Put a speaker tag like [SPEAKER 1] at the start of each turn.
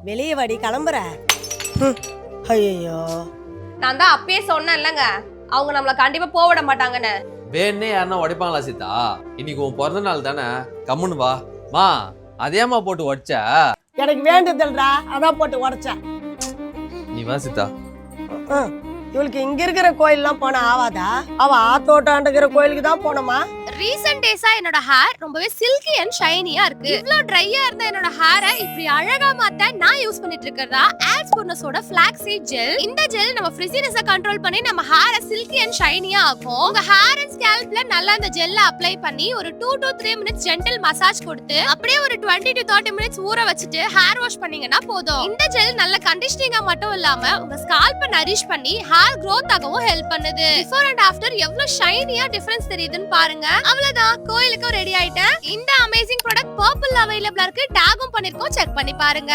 [SPEAKER 1] வெளியே வாடி கிளம்புற. ஐயோ,
[SPEAKER 2] நான் தான் அப்பயே சொன்னேன்லங்க, அவங்க நம்மள கண்டிப்பா போக விட மாட்டாங்கன்னு.
[SPEAKER 3] வேணே யாருன்னா உடைப்பாங்களா சீதா? இன்னைக்கு உன் பிறந்த நாள் தானே, கம்முன்னு வா. மா அதேமா போட்டு உடைச்ச?
[SPEAKER 1] எனக்கு வேண்டுதல்டா, அதான் போட்டு உடைச்சேன்.
[SPEAKER 3] நீ வா சீதா.
[SPEAKER 1] இவளுக்கு இங்க இருக்கிற கோயில்லாம் போனா ஆவாதா? அவ ஆத்தோட்டாண்டு இருக்கிற கோயிலுக்கு தான் போனோமா?
[SPEAKER 4] ரீசன்ட் டேஸா என்னோட ஹேர் ரொம்பவே சில்கி அண்ட் ஷைனியா இருக்கு. இவ்ளோ ட்ரையா இருந்த என்னோட ஹேரை இப்படி அழகா மாத்த நான் யூஸ் பண்ணிட்டு இருக்கறதா ஆல்ஸ்போர்னஸோட ஃபிளாக்ஸீட் ஜெல். இந்த ஜெல் நம்ம ஃப்ரிஸினஸை கண்ட்ரோல் பண்ணி நம்ம ஹேரை சில்கி அண்ட் ஷைனியா ஆக்கும். உங்க ஹேர் அண்ட் ஸ்கேல்ப்ல நல்லா இந்த ஜெல்லை அப்ளை பண்ணி ஒரு 2 to 3 மினிட்ஸ் ஜென்டில் மசாஜ் கொடுத்து அப்படியே ஒரு 20 to 30 மினிட்ஸ் ஊற வச்சுட்டு ஹேர் வாஷ் பண்ணீங்கன்னா போதும். இந்த ஜெல் நல்ல கண்டிஷனிங்கா மட்டும் இல்லாம உங்க ஸ்கால்பை நரிஷ் பண்ணி ஹேர் growth ஆகவும் ஹெல்ப் பண்ணுது. பிஃபோர் அண்ட் ஆஃப்டர் எவ்வளவு ஷைனியா டிஃபரன்ஸ் தெரியுதுன்னு பாருங்க. அவ்வளவுதான், கோயிலுக்கு ரெடி ஆயிட்டேன். இந்த அமேசிங் ப்ராடக்ட் பர்பிள் அவைலபிளா இருக்கு, டாகும் பண்ணிருக்கோம், செக் பண்ணி பாருங்க.